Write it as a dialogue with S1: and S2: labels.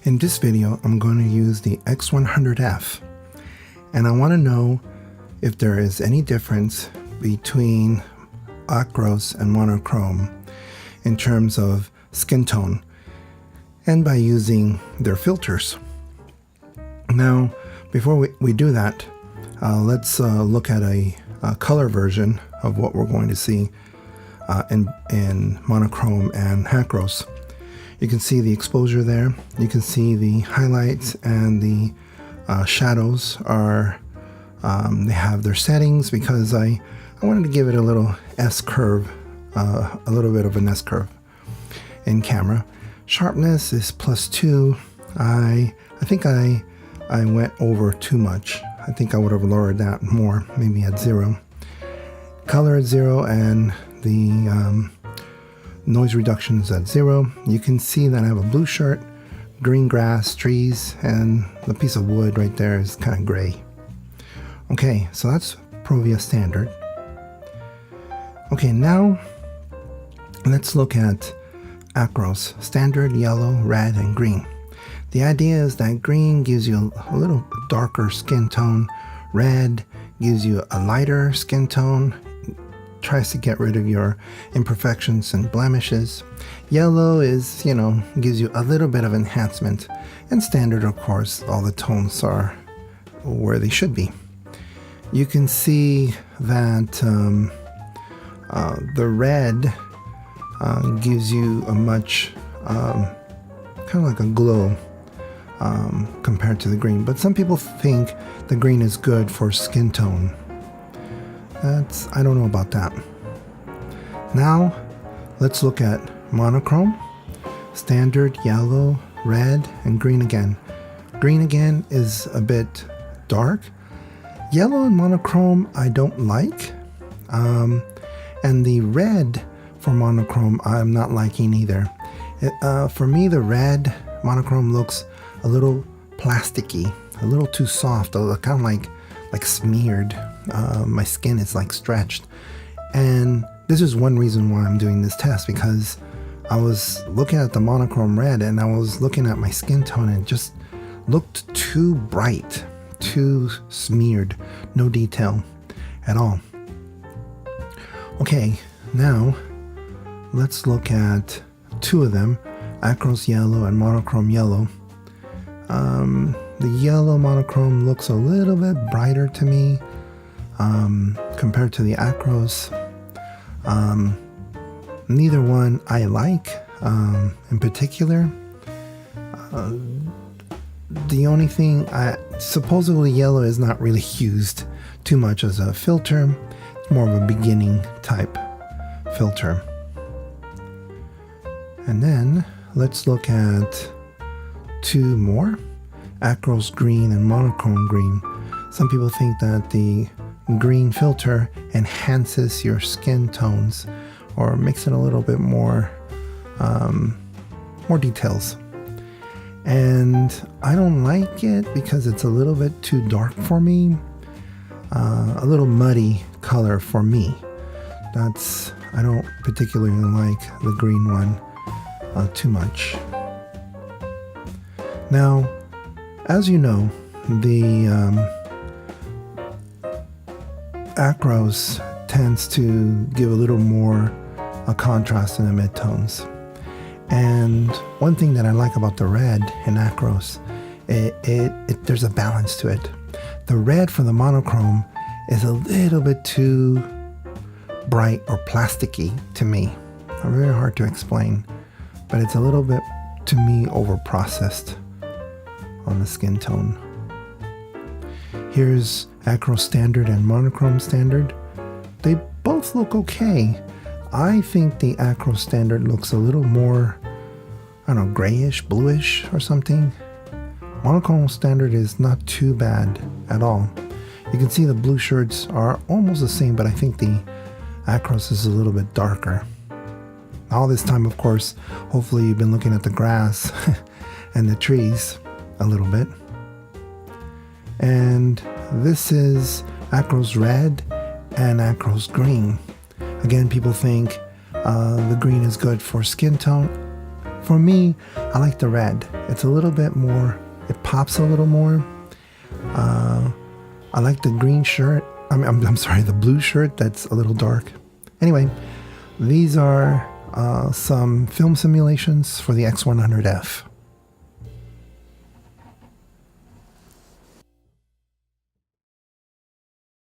S1: In this video, I'm going to use the X100F, and I want to know if there is any difference between acros and monochrome in terms of skin tone, and by using their filters. Now, before we do that, let's look at a color version of what we're going to see in monochrome and acros. You can see the exposure there. You can see the highlights and the shadows are, they have their settings because I wanted to give it a little S-curve, a little bit of an S-curve in camera. Sharpness is +2. I think I went over too much. I think I would have lowered that more, maybe at 0. Color at 0, and the noise reduction is at 0. You can see that I have a blue shirt, green grass, trees, and the piece of wood right there is kind of gray. Okay, so that's Provia standard. Okay, now let's look at acros, standard, yellow, red, and green. The idea is that green gives you a little darker skin tone, red gives you a lighter skin tone, tries to get rid of your imperfections and blemishes. Yellow is, gives you a little bit of enhancement. And standard, of course, all the tones are where they should be. You can see that the red gives you a much, kind of like a glow compared to the green. But some people think the green is good for skin tone. I don't know about that. Now, let's look at monochrome, standard, yellow, red, and green again. Green again is a bit dark. Yellow and monochrome I don't like. And the red for monochrome I'm not liking either. For me, the red monochrome looks a little plasticky, a little too soft, kind of like smeared. My skin is like stretched, and this is one reason why I'm doing this test, because I was looking at the monochrome red and I was looking at my skin tone and it just looked too bright, too smeared, no detail at all. Okay, now let's look at two of them, acros yellow and monochrome yellow. The yellow monochrome looks a little bit brighter to me compared to the acros. Neither one I like in particular. The only thing, supposedly yellow is not really used too much as a filter. It's more of a beginning type filter. And then let's look at two more, acros green and monochrome green. Some people think that the green filter enhances your skin tones or makes it a little bit more details, and I don't like it because it's a little bit too dark for me, a little muddy color for me. I don't particularly like the green one too much. Now, as you know, the acros tends to give a little more contrast in the midtones. And one thing that I like about the red in acros, there's a balance to it. The red for the monochrome is a little bit too bright or plasticky to me. Very hard to explain, but it's a little bit, to me, over-processed on the skin tone. Here's acro standard and monochrome standard. They both look okay. I think the acro standard looks a little more, I don't know, grayish, bluish or something. Monochrome standard is not too bad at all. You can see the blue shirts are almost the same, but I think the acros is a little bit darker. All this time, of course, hopefully you've been looking at the grass and the trees a little bit. And this is acros red and acros green. Again, people think the green is good for skin tone. For me, I like the red. It's a little bit more, it pops a little more. I like the green shirt. I'm sorry, the blue shirt that's a little dark. Anyway, these are some film simulations for the X100F.